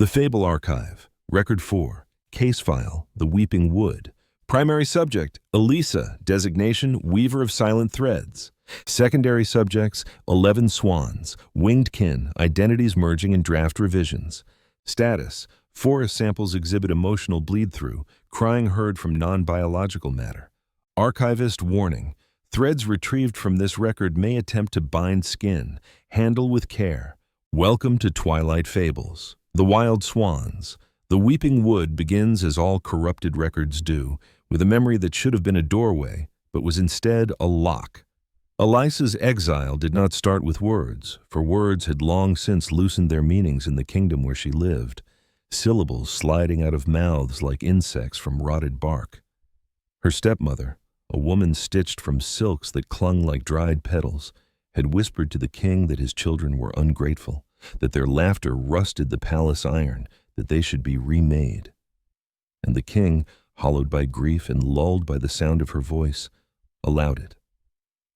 The Fable Archive, Record 4, Case File, The Weeping Wood. Primary subject, Elisa, designation, Weaver of Silent Threads. Secondary subjects, 11 Swans, Winged Kin, identities merging and draft revisions. Status, forest samples exhibit emotional bleed-through, crying heard from non-biological matter. Archivist warning, threads retrieved from this record may attempt to bind skin. Handle with care. Welcome to Twilight Fables. The Wild Swans. The Weeping Wood begins as all corrupted records do, with a memory that should have been a doorway, but was instead a lock. Elisa's exile did not start with words, for words had long since loosened their meanings in the kingdom where she lived, syllables sliding out of mouths like insects from rotted bark. Her stepmother, a woman stitched from silks that clung like dried petals, had whispered to the king that his children were ungrateful, that their laughter rusted the palace iron, that they should be remade. And the king, hollowed by grief and lulled by the sound of her voice, allowed it.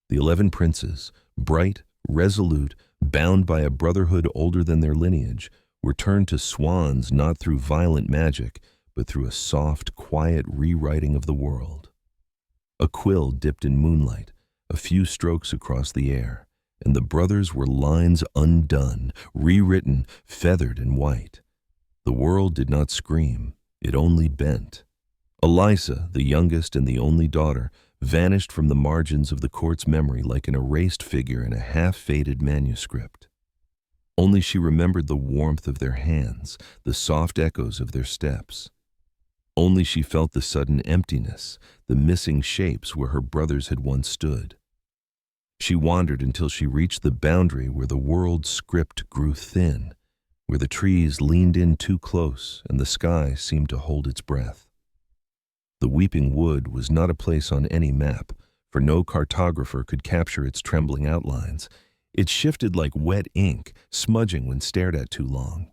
The 11 princes, bright, resolute, bound by a brotherhood older than their lineage, were turned to swans not through violent magic, but through a soft, quiet rewriting of the world. A quill dipped in moonlight, a few strokes across the air, and the brothers were lines undone, rewritten, feathered and white. The world did not scream, it only bent. Elisa, the youngest and the only daughter, vanished from the margins of the court's memory like an erased figure in a half-faded manuscript. Only she remembered the warmth of their hands, the soft echoes of their steps. Only she felt the sudden emptiness, the missing shapes where her brothers had once stood. She wandered until she reached the boundary where the world's script grew thin, where the trees leaned in too close and the sky seemed to hold its breath. The Weeping Wood was not a place on any map, for no cartographer could capture its trembling outlines. It shifted like wet ink, smudging when stared at too long.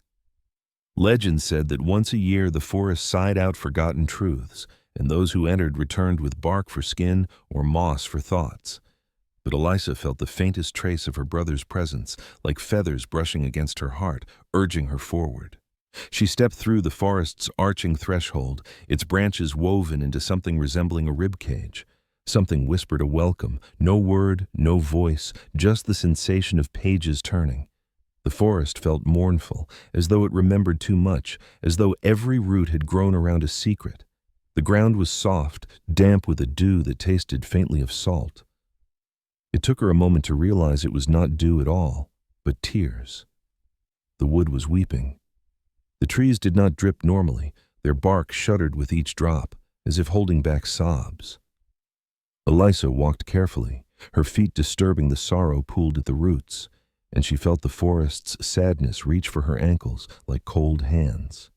Legend said that once a year the forest sighed out forgotten truths, and those who entered returned with bark for skin or moss for thoughts. But Elisa felt the faintest trace of her brother's presence, like feathers brushing against her heart, urging her forward. She stepped through the forest's arching threshold, its branches woven into something resembling a rib cage. Something whispered a welcome, no word, no voice, just the sensation of pages turning. The forest felt mournful, as though it remembered too much, as though every root had grown around a secret. The ground was soft, damp with a dew that tasted faintly of salt. It took her a moment to realize it was not dew at all, but tears. The wood was weeping. The trees did not drip normally, their bark shuddered with each drop, as if holding back sobs. Elisa walked carefully, her feet disturbing the sorrow pooled at the roots, and she felt the forest's sadness reach for her ankles like cold hands.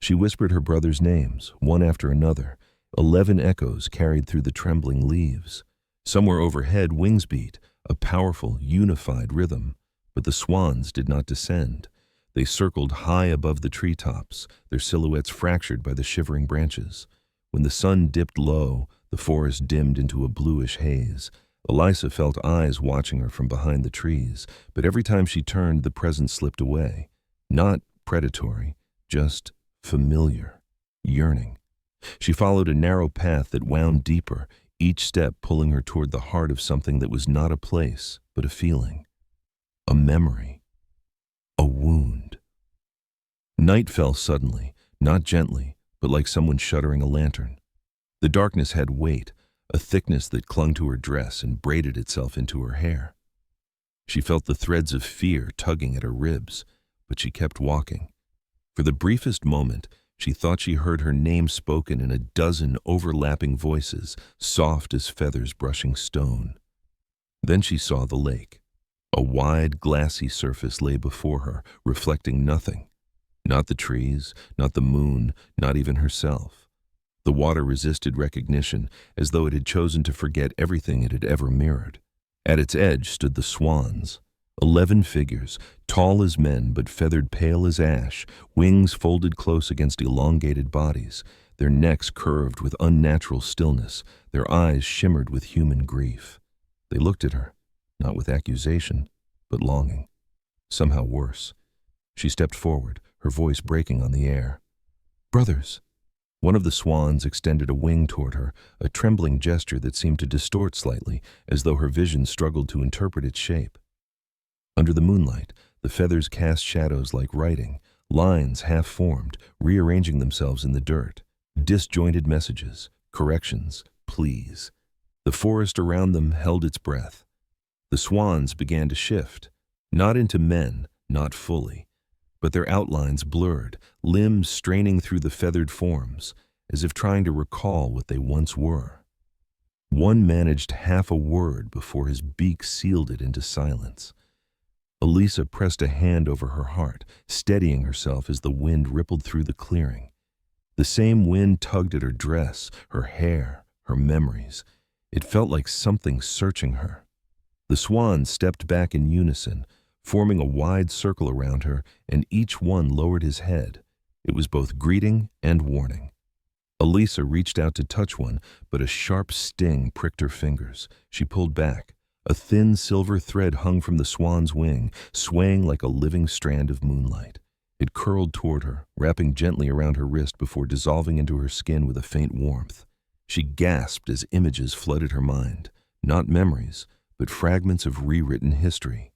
She whispered her brothers' names, one after another, 11 echoes carried through the trembling leaves. Somewhere overhead wings beat, a powerful, unified rhythm, but the swans did not descend. They circled high above the treetops, their silhouettes fractured by the shivering branches. When the sun dipped low, the forest dimmed into a bluish haze. Elisa felt eyes watching her from behind the trees, but every time she turned, the presence slipped away. Not predatory, just familiar, yearning. She followed a narrow path that wound deeper, each step pulling her toward the heart of something that was not a place, but a feeling, a memory, a wound. Night fell suddenly, not gently, but like someone shuttering a lantern. The darkness had weight, a thickness that clung to her dress and braided itself into her hair. She felt the threads of fear tugging at her ribs, but she kept walking. For the briefest moment, she thought she heard her name spoken in a dozen overlapping voices, soft as feathers brushing stone. Then she saw the lake. A wide, glassy surface lay before her, reflecting nothing. Not the trees, not the moon, not even herself. The water resisted recognition, as though it had chosen to forget everything it had ever mirrored. At its edge stood the swans. 11 figures, tall as men but feathered pale as ash, wings folded close against elongated bodies, their necks curved with unnatural stillness, their eyes shimmered with human grief. They looked at her, not with accusation, but longing. Somehow worse. She stepped forward, her voice breaking on the air. "Brothers!" One of the swans extended a wing toward her, a trembling gesture that seemed to distort slightly, as though her vision struggled to interpret its shape. Under the moonlight, the feathers cast shadows like writing, lines half-formed, rearranging themselves in the dirt. Disjointed messages, corrections, pleas. The forest around them held its breath. The swans began to shift, not into men, not fully, but their outlines blurred, limbs straining through the feathered forms, as if trying to recall what they once were. One managed half a word before his beak sealed it into silence. Elisa pressed a hand over her heart, steadying herself as the wind rippled through the clearing. The same wind tugged at her dress, her hair, her memories. It felt like something searching her. The swans stepped back in unison, forming a wide circle around her, and each one lowered his head. It was both greeting and warning. Elisa reached out to touch one, but a sharp sting pricked her fingers. She pulled back. A thin silver thread hung from the swan's wing, swaying like a living strand of moonlight. It curled toward her, wrapping gently around her wrist before dissolving into her skin with a faint warmth. She gasped as images flooded her mind, not memories, but fragments of rewritten history.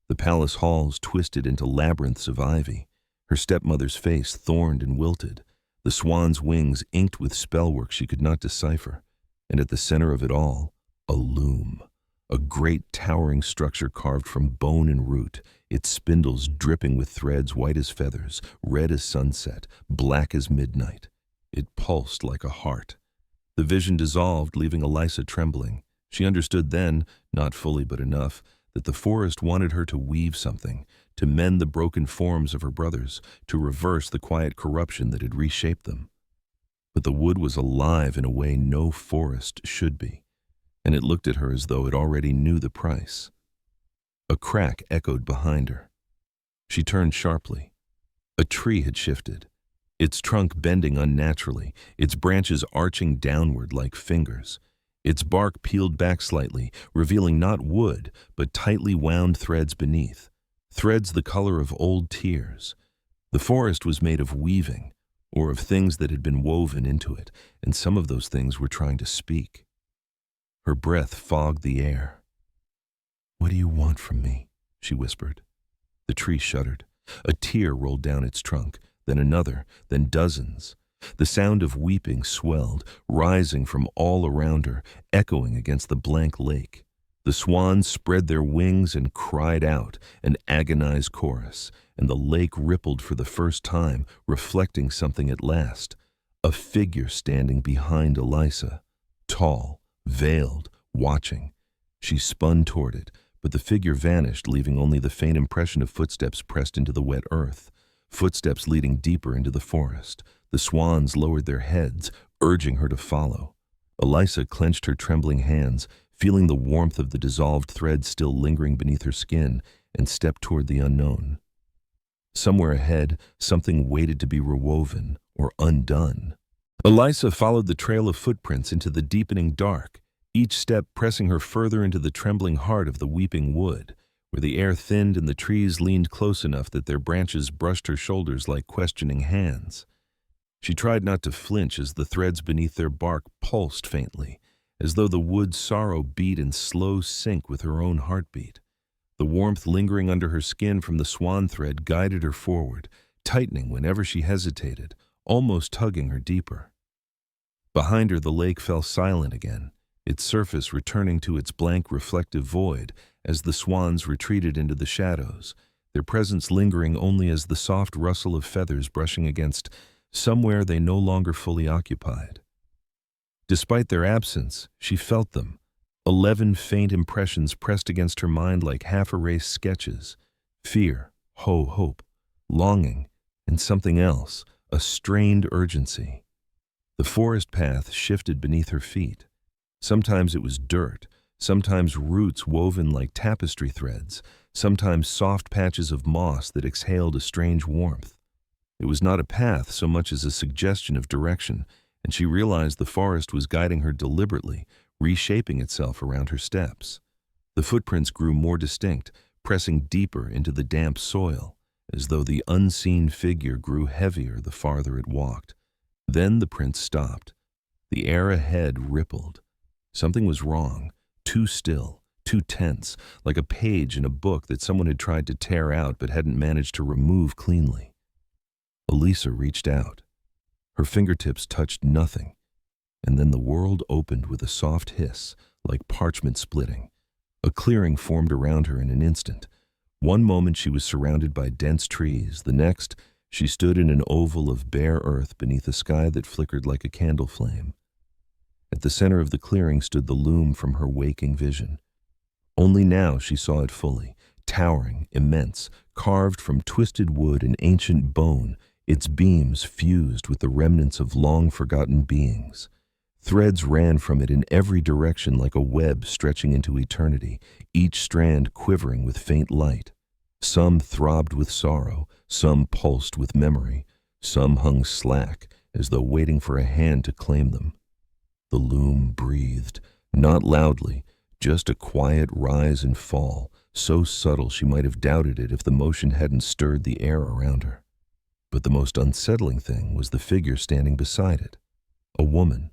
The palace halls twisted into labyrinths of ivy, her stepmother's face thorned and wilted, the swan's wings inked with spellwork she could not decipher, and at the center of it all, a loom, a great towering structure carved from bone and root, its spindles dripping with threads white as feathers, red as sunset, black as midnight. It pulsed like a heart. The vision dissolved, leaving Elisa trembling. She understood then, not fully but enough, that the forest wanted her to weave something, to mend the broken forms of her brothers, to reverse the quiet corruption that had reshaped them. But the wood was alive in a way no forest should be, and it looked at her as though it already knew the price. A crack echoed behind her. She turned sharply. A tree had shifted, its trunk bending unnaturally, its branches arching downward like fingers. Its bark peeled back slightly, revealing not wood, but tightly wound threads beneath, threads the color of old tears. The forest was made of weaving, or of things that had been woven into it, and some of those things were trying to speak. Her breath fogged the air. "What do you want from me?" she whispered. The tree shuddered. A tear rolled down its trunk, then another, then dozens. The sound of weeping swelled, rising from all around her, echoing against the blank lake. The swans spread their wings and cried out, an agonized chorus, and the lake rippled for the first time, reflecting something at last. A figure standing behind Elisa, tall, veiled, watching. She spun toward it, but the figure vanished, leaving only the faint impression of footsteps pressed into the wet earth, footsteps leading deeper into the forest. The swans lowered their heads, urging her to follow. Elisa clenched her trembling hands, feeling the warmth of the dissolved thread still lingering beneath her skin, and stepped toward the unknown. Somewhere ahead, something waited to be rewoven or undone. Elisa followed the trail of footprints into the deepening dark, each step pressing her further into the trembling heart of the weeping wood, where the air thinned and the trees leaned close enough that their branches brushed her shoulders like questioning hands. She tried not to flinch as the threads beneath their bark pulsed faintly, as though the wood's sorrow beat in slow sync with her own heartbeat. The warmth lingering under her skin from the swan thread guided her forward, tightening whenever she hesitated, almost tugging her deeper. Behind her the lake fell silent again, its surface returning to its blank reflective void as the swans retreated into the shadows, their presence lingering only as the soft rustle of feathers brushing against somewhere they no longer fully occupied. Despite their absence, she felt them, 11 faint impressions pressed against her mind like half-erased sketches: fear, hope, longing, and something else, a strained urgency. The forest path shifted beneath her feet. Sometimes it was dirt, sometimes roots woven like tapestry threads, sometimes soft patches of moss that exhaled a strange warmth. It was not a path so much as a suggestion of direction, and she realized the forest was guiding her deliberately, reshaping itself around her steps. The footprints grew more distinct, pressing deeper into the damp soil, as though the unseen figure grew heavier the farther it walked. Then the prince stopped. The air ahead rippled. Something was wrong, too still, too tense, like a page in a book that someone had tried to tear out but hadn't managed to remove cleanly. Elisa reached out. Her fingertips touched nothing, and then the world opened with a soft hiss, like parchment splitting. A clearing formed around her in an instant. One moment she was surrounded by dense trees, the next she stood in an oval of bare earth beneath a sky that flickered like a candle flame. At the center of the clearing stood the loom from her waking vision. Only now she saw it fully, towering, immense, carved from twisted wood and ancient bone, its beams fused with the remnants of long-forgotten beings. Threads ran from it in every direction like a web stretching into eternity, each strand quivering with faint light. Some throbbed with sorrow, some pulsed with memory, some hung slack as though waiting for a hand to claim them. The loom breathed, not loudly, just a quiet rise and fall, so subtle she might have doubted it if the motion hadn't stirred the air around her. But the most unsettling thing was the figure standing beside it. A woman,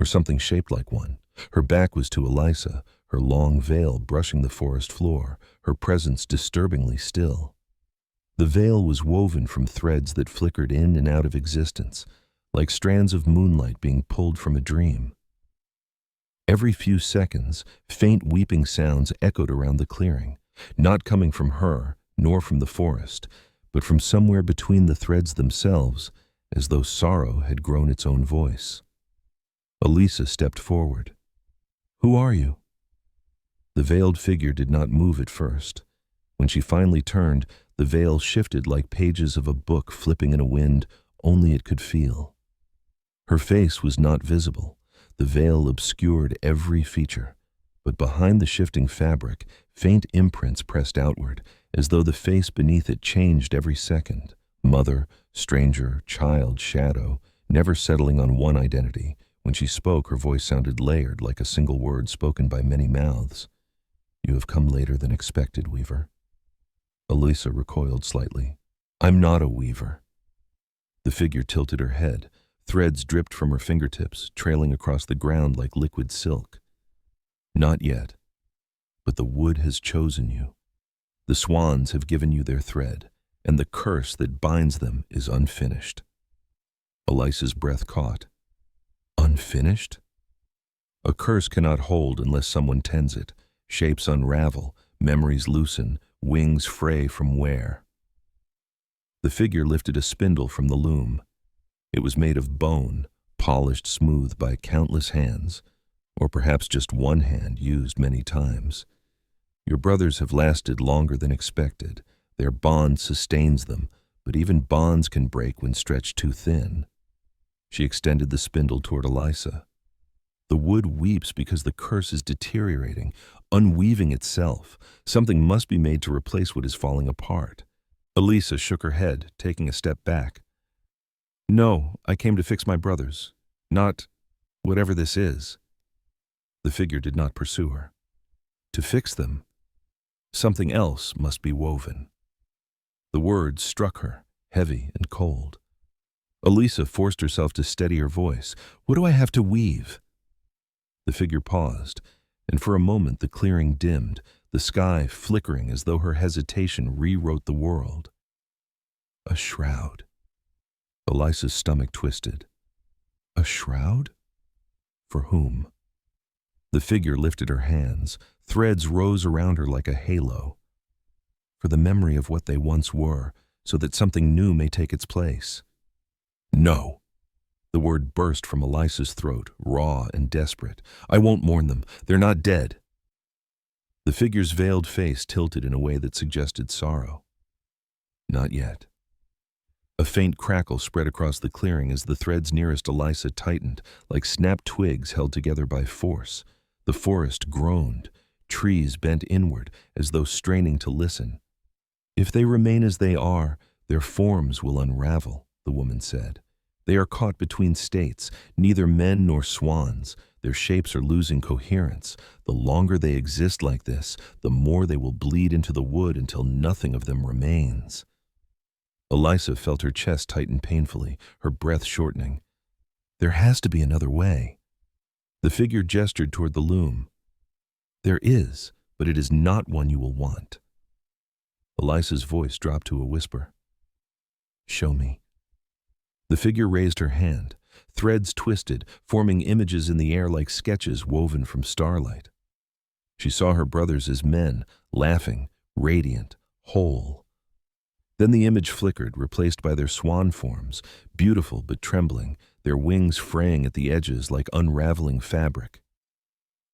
or something shaped like one. Her back was to Elisa, her long veil brushing the forest floor, her presence disturbingly still. The veil was woven from threads that flickered in and out of existence, like strands of moonlight being pulled from a dream. Every few seconds, faint weeping sounds echoed around the clearing, not coming from her, nor from the forest, but from somewhere between the threads themselves, as though sorrow had grown its own voice. Elisa stepped forward. "Who are you?" The veiled figure did not move at first. When she finally turned, the veil shifted like pages of a book flipping in a wind only it could feel. Her face was not visible. The veil obscured every feature, but behind the shifting fabric, faint imprints pressed outward, as though the face beneath it changed every second. Mother, stranger, child, shadow, never settling on one identity. When she spoke, her voice sounded layered, like a single word spoken by many mouths. "You have come later than expected, Weaver." Elisa recoiled slightly. "I'm not a Weaver." The figure tilted her head. Threads dripped from her fingertips, trailing across the ground like liquid silk. "Not yet, but the wood has chosen you. The swans have given you their thread, and the curse that binds them is unfinished." Elisa's breath caught. Unfinished? A curse cannot hold unless someone tends it. Shapes unravel, memories loosen, wings fray from wear. The figure lifted a spindle from the loom. It was made of bone, polished smooth by countless hands, or perhaps just one hand used many times. "Your brothers have lasted longer than expected. Their bond sustains them, but even bonds can break when stretched too thin." She extended the spindle toward Elisa. "The wood weeps because the curse is deteriorating, unweaving itself. Something must be made to replace what is falling apart." Elisa shook her head, taking a step back. "No, I came to fix my brothers, not whatever this is." The figure did not pursue her. To fix them, something else must be woven. The words struck her, heavy and cold. Elisa forced herself to steady her voice. "What do I have to weave?" The figure paused, and for a moment the clearing dimmed, the sky flickering as though her hesitation rewrote the world. "A shroud." Elisa's stomach twisted. "A shroud? For whom?" The figure lifted her hands. Threads rose around her like a halo. "For the memory of what they once were, so that something new may take its place." "No." The word burst from Elisa's throat, raw and desperate. "I won't mourn them. They're not dead." The figure's veiled face tilted in a way that suggested sorrow. "Not yet." A faint crackle spread across the clearing as the threads nearest Elisa tightened, like snapped twigs held together by force. The forest groaned. Trees bent inward, as though straining to listen. "If they remain as they are, their forms will unravel," the woman said. "They are caught between states, neither men nor swans. Their shapes are losing coherence. The longer they exist like this, the more they will bleed into the wood until nothing of them remains." Elisa felt her chest tighten painfully, her breath shortening. There has to be another way. The figure gestured toward the loom. There is, but it is not one you will want. Elisa's voice dropped to a whisper. Show me. The figure raised her hand. Threads twisted, forming images in the air like sketches woven from starlight. She saw her brothers as men, laughing, radiant, whole. Then the image flickered, replaced by their swan forms, beautiful but trembling, their wings fraying at the edges like unraveling fabric.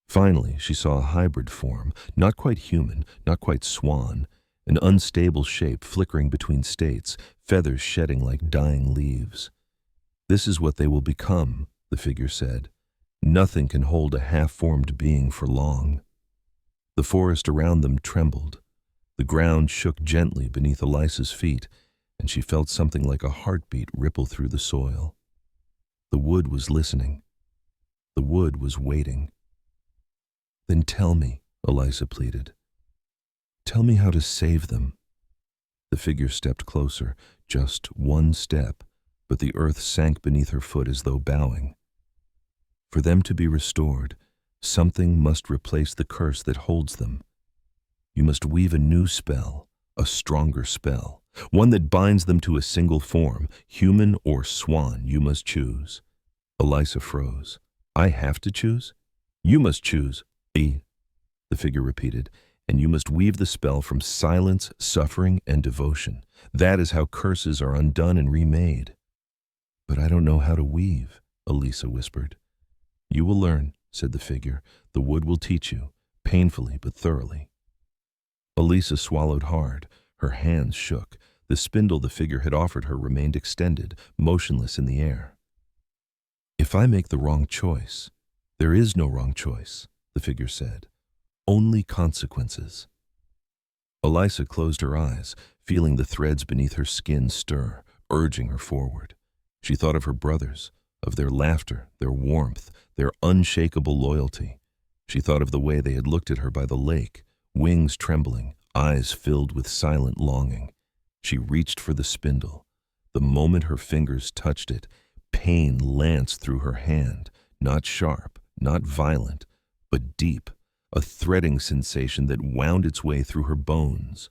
Finally, she saw a hybrid form, not quite human, not quite swan, an unstable shape flickering between states, feathers shedding like dying leaves. This is what they will become, the figure said. Nothing can hold a half-formed being for long. The forest around them trembled. The ground shook gently beneath Elisa's feet, and she felt something like a heartbeat ripple through the soil. The wood was listening. The wood was waiting. Then tell me, Elisa pleaded. Tell me how to save them. The figure stepped closer, just one step, but the earth sank beneath her foot as though bowing. For them to be restored, something must replace the curse that holds them. You must weave a new spell, a stronger spell, one that binds them to a single form, human or swan, you must choose. Elisa froze. I have to choose? You must choose, the figure repeated, and you must weave the spell from silence, suffering, and devotion. That is how curses are undone and remade. But I don't know how to weave, Elisa whispered. You will learn, said the figure. The wood will teach you, painfully but thoroughly. Elisa swallowed hard. Her hands shook. The spindle the figure had offered her remained extended, motionless in the air. If I make the wrong choice, there is no wrong choice, the figure said. Only consequences. Elisa closed her eyes, feeling the threads beneath her skin stir, urging her forward. She thought of her brothers, of their laughter, their warmth, their unshakable loyalty. She thought of the way they had looked at her by the lake, wings trembling, eyes filled with silent longing. She reached for the spindle. The moment her fingers touched it, pain lanced through her hand, not sharp, not violent, but deep, a threading sensation that wound its way through her bones.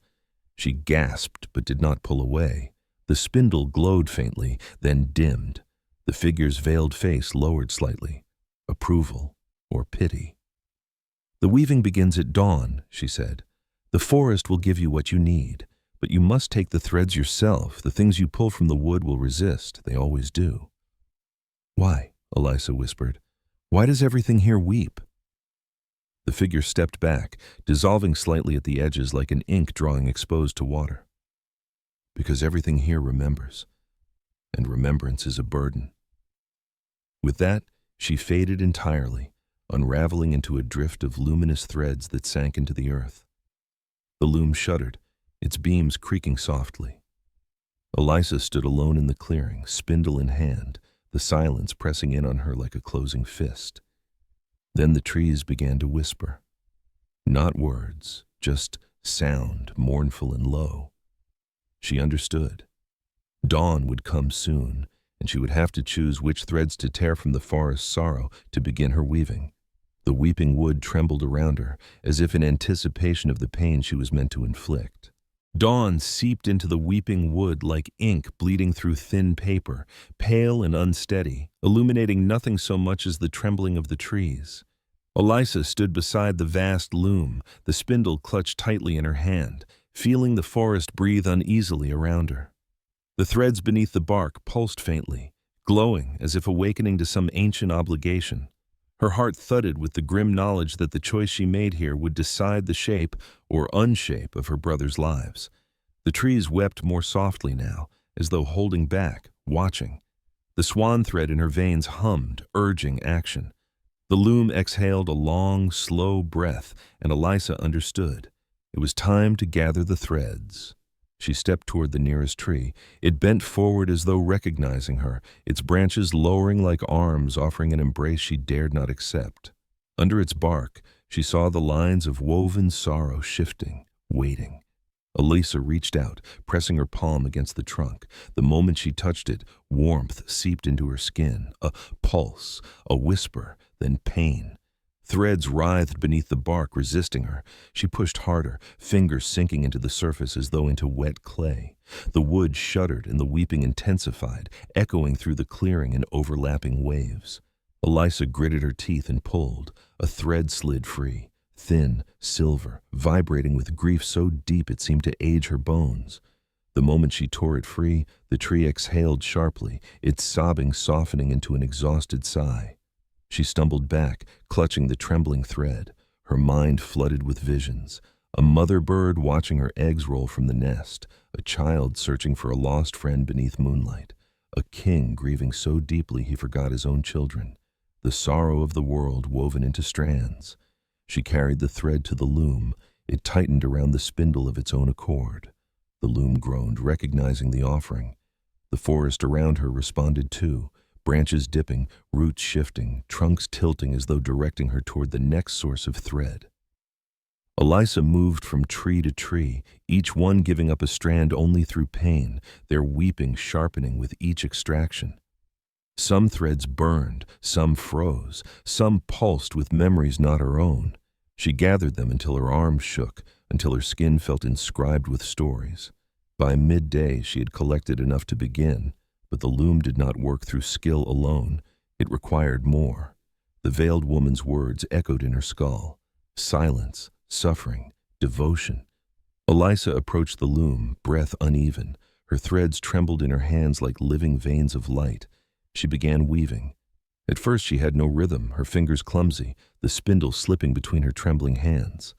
She gasped but did not pull away. The spindle glowed faintly, then dimmed. The figure's veiled face lowered slightly. Approval or pity. The weaving begins at dawn, she said. The forest will give you what you need, but you must take the threads yourself. The things you pull from the wood will resist. They always do. Why? Elisa whispered. Why does everything here weep? The figure stepped back, dissolving slightly at the edges like an ink drawing exposed to water. Because everything here remembers, and remembrance is a burden. With that, she faded entirely, unraveling into a drift of luminous threads that sank into the earth. The loom shuddered, its beams creaking softly. Elisa stood alone in the clearing, spindle in hand, the silence pressing in on her like a closing fist. Then the trees began to whisper. Not words, just sound, mournful and low. She understood. Dawn would come soon, and she would have to choose which threads to tear from the forest's sorrow to begin her weaving. The weeping wood trembled around her, as if in anticipation of the pain she was meant to inflict. Dawn seeped into the weeping wood like ink bleeding through thin paper, pale and unsteady, illuminating nothing so much as the trembling of the trees. Elisa stood beside the vast loom, the spindle clutched tightly in her hand, feeling the forest breathe uneasily around her. The threads beneath the bark pulsed faintly, glowing as if awakening to some ancient obligation. Her heart thudded with the grim knowledge that the choice she made here would decide the shape or unshape of her brothers' lives. The trees wept more softly now, as though holding back, watching. The swan thread in her veins hummed, urging action. The loom exhaled a long, slow breath, and Elisa understood. It was time to gather the threads. She stepped toward the nearest tree. It bent forward as though recognizing her, its branches lowering like arms offering an embrace she dared not accept. Under its bark, she saw the lines of woven sorrow shifting, waiting. Elisa reached out, pressing her palm against the trunk. The moment she touched it, warmth seeped into her skin, a pulse, a whisper, then pain. Threads writhed beneath the bark, resisting her. She pushed harder, fingers sinking into the surface as though into wet clay. The wood shuddered and the weeping intensified, echoing through the clearing in overlapping waves. Elisa gritted her teeth and pulled. A thread slid free, thin, silver, vibrating with grief so deep it seemed to age her bones. The moment she tore it free, the tree exhaled sharply, its sobbing softening into an exhausted sigh. She stumbled back, clutching the trembling thread, her mind flooded with visions. A mother bird watching her eggs roll from the nest, a child searching for a lost friend beneath moonlight, a king grieving so deeply he forgot his own children, the sorrow of the world woven into strands. She carried the thread to the loom. It tightened around the spindle of its own accord. The loom groaned, recognizing the offering. The forest around her responded too, branches dipping, roots shifting, trunks tilting as though directing her toward the next source of thread. Elisa moved from tree to tree, each one giving up a strand only through pain, their weeping sharpening with each extraction. Some threads burned, some froze, some pulsed with memories not her own. She gathered them until her arms shook, until her skin felt inscribed with stories. By midday she had collected enough to begin, but the loom did not work through skill alone. It required more. The veiled woman's words echoed in her skull. Silence, suffering, devotion. Elisa approached the loom, breath uneven. Her threads trembled in her hands like living veins of light. She began weaving. At first she had no rhythm, her fingers clumsy, the spindle slipping between her trembling hands.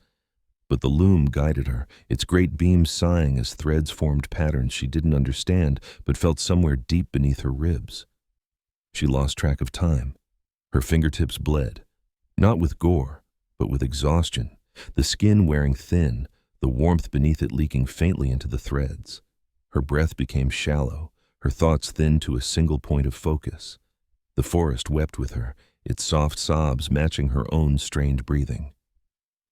But the loom guided her, its great beams sighing as threads formed patterns she didn't understand but felt somewhere deep beneath her ribs. She lost track of time. Her fingertips bled, not with gore, but with exhaustion, the skin wearing thin, the warmth beneath it leaking faintly into the threads. Her breath became shallow, her thoughts thinned to a single point of focus. The forest wept with her, its soft sobs matching her own strained breathing.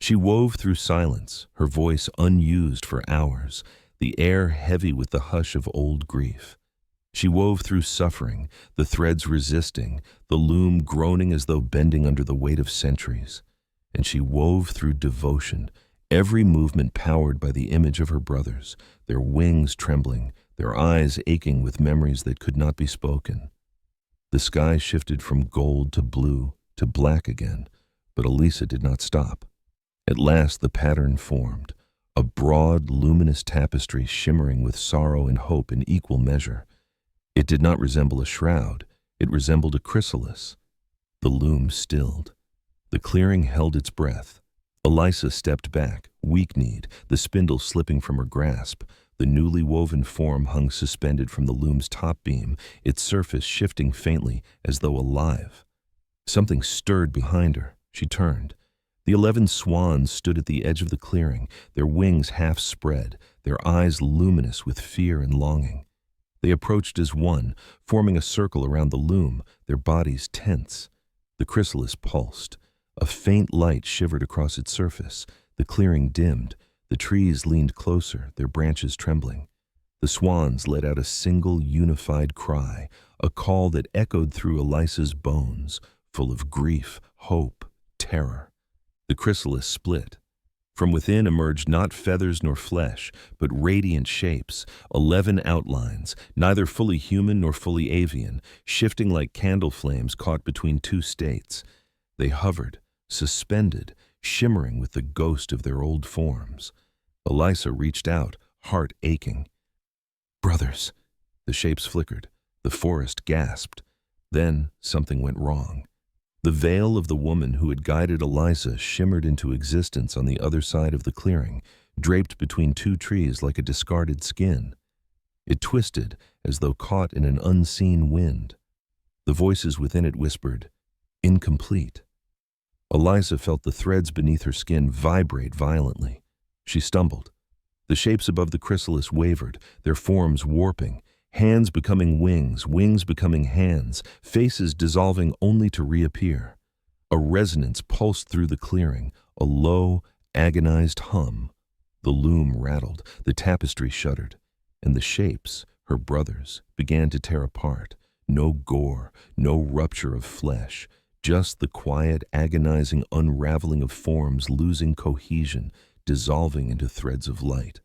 She wove through silence, her voice unused for hours, the air heavy with the hush of old grief. She wove through suffering, the threads resisting, the loom groaning as though bending under the weight of centuries. And she wove through devotion, every movement powered by the image of her brothers, their wings trembling, their eyes aching with memories that could not be spoken. The sky shifted from gold to blue to black again, but Elisa did not stop. At last the pattern formed, a broad, luminous tapestry shimmering with sorrow and hope in equal measure. It did not resemble a shroud, it resembled a chrysalis. The loom stilled. The clearing held its breath. Elisa stepped back, weak-kneed, the spindle slipping from her grasp. The newly woven form hung suspended from the loom's top beam, its surface shifting faintly as though alive. Something stirred behind her. She turned. The 11 swans stood at the edge of the clearing, their wings half spread, their eyes luminous with fear and longing. They approached as one, forming a circle around the loom, their bodies tense. The chrysalis pulsed. A faint light shivered across its surface. The clearing dimmed. The trees leaned closer, their branches trembling. The swans let out a single unified cry, a call that echoed through Elisa's bones, full of grief, hope, terror. The chrysalis split. From within emerged not feathers nor flesh, but radiant shapes, 11 outlines, neither fully human nor fully avian, shifting like candle flames caught between two states. They hovered, suspended, shimmering with the ghost of their old forms. Elisa reached out, heart aching. "Brothers!" The shapes flickered. The forest gasped. Then something went wrong. The veil of the woman who had guided Elisa shimmered into existence on the other side of the clearing, draped between two trees like a discarded skin. It twisted as though caught in an unseen wind. The voices within it whispered, "Incomplete." Elisa felt the threads beneath her skin vibrate violently. She stumbled. The shapes above the chrysalis wavered, their forms warping, hands becoming wings, wings becoming hands, faces dissolving only to reappear. A resonance pulsed through the clearing, a low, agonized hum. The loom rattled, the tapestry shuddered, and the shapes, her brothers, began to tear apart. No gore, no rupture of flesh, just the quiet, agonizing unraveling of forms losing cohesion, dissolving into threads of light.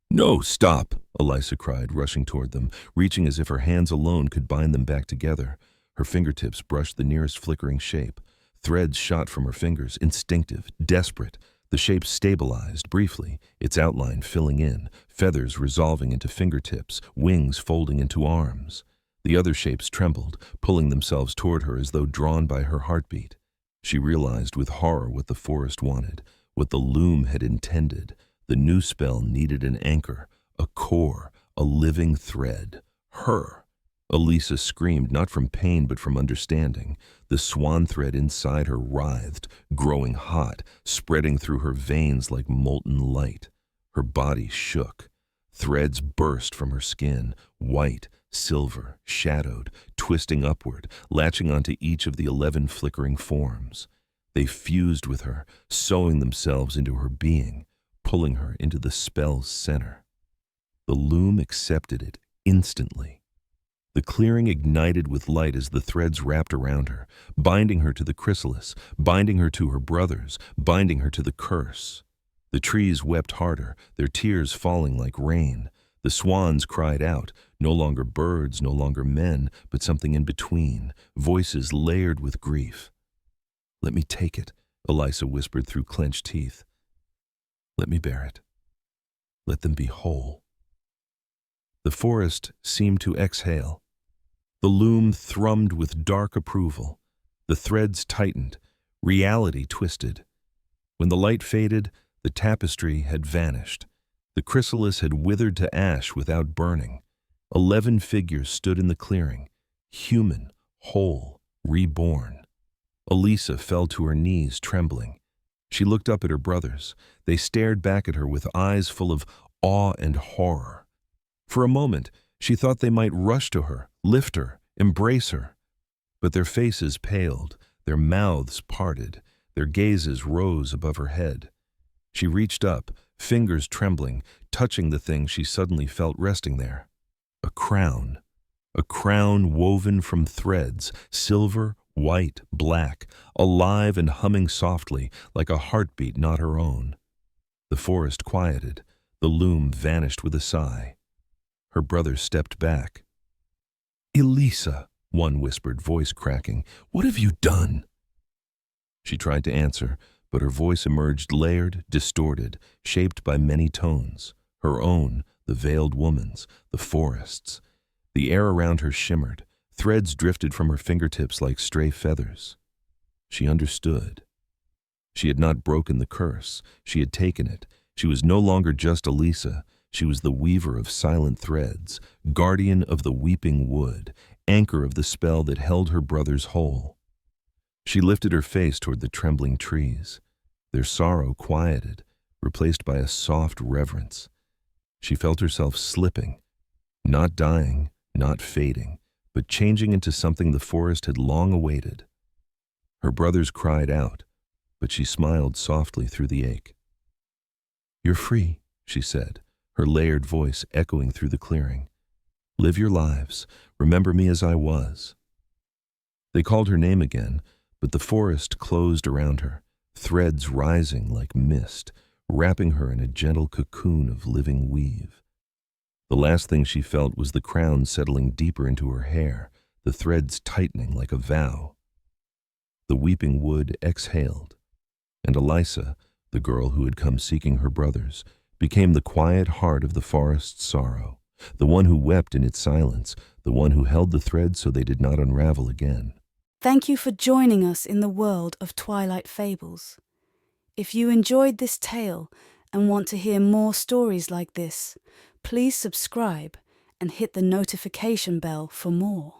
"No, stop!" Elisa cried, rushing toward them, reaching as if her hands alone could bind them back together. Her fingertips brushed the nearest flickering shape. Threads shot from her fingers, instinctive, desperate. The shape stabilized briefly, its outline filling in, feathers resolving into fingertips, wings folding into arms. The other shapes trembled, pulling themselves toward her as though drawn by her heartbeat. She realized with horror what the forest wanted, what the loom had intended. The new spell needed an anchor, a core, a living thread. Her. Elisa screamed, not from pain but from understanding. The swan thread inside her writhed, growing hot, spreading through her veins like molten light. Her body shook. Threads burst from her skin, white, silver, shadowed, twisting upward, latching onto each of the 11 flickering forms. They fused with her, sewing themselves into her being, pulling her into the spell's center. The loom accepted it instantly. The clearing ignited with light as the threads wrapped around her, binding her to the chrysalis, binding her to her brothers, binding her to the curse. The trees wept harder, their tears falling like rain. The swans cried out, no longer birds, no longer men, but something in between, voices layered with grief. "Let me take it," Elisa whispered through clenched teeth. "Let me bear it. Let them be whole." The forest seemed to exhale. The loom thrummed with dark approval. The threads tightened. Reality twisted. When the light faded, the tapestry had vanished. The chrysalis had withered to ash without burning. 11 figures stood in the clearing, human, whole, reborn. Elisa fell to her knees, trembling. She looked up at her brothers. They stared back at her with eyes full of awe and horror. For a moment, she thought they might rush to her, lift her, embrace her. But their faces paled, their mouths parted, their gazes rose above her head. She reached up, fingers trembling, touching the thing she suddenly felt resting there. A crown woven from threads, silver, white, black, alive and humming softly, like a heartbeat not her own. The forest quieted. The loom vanished with a sigh. Her brothers stepped back. "Elisa," one whispered, voice cracking, "what have you done?" She tried to answer, but her voice emerged layered, distorted, shaped by many tones. Her own, the veiled woman's, the forest's. The air around her shimmered. Threads drifted from her fingertips like stray feathers. She understood. She had not broken the curse. She had taken it. She was no longer just Elisa. She was the weaver of silent threads, guardian of the weeping wood, anchor of the spell that held her brothers whole. She lifted her face toward the trembling trees. Their sorrow quieted, replaced by a soft reverence. She felt herself slipping, not dying, not fading, but changing into something the forest had long awaited. Her brothers cried out, but she smiled softly through the ache. "You're free," she said, her layered voice echoing through the clearing. "Live your lives. Remember me as I was." They called her name again, but the forest closed around her, threads rising like mist, wrapping her in a gentle cocoon of living weave. The last thing she felt was the crown settling deeper into her hair, the threads tightening like a vow. The weeping wood exhaled, and Elisa, the girl who had come seeking her brothers, became the quiet heart of the forest's sorrow, the one who wept in its silence, the one who held the threads so they did not unravel again. Thank you for joining us in the world of Twilight Fables. If you enjoyed this tale and want to hear more stories like this, please subscribe and hit the notification bell for more.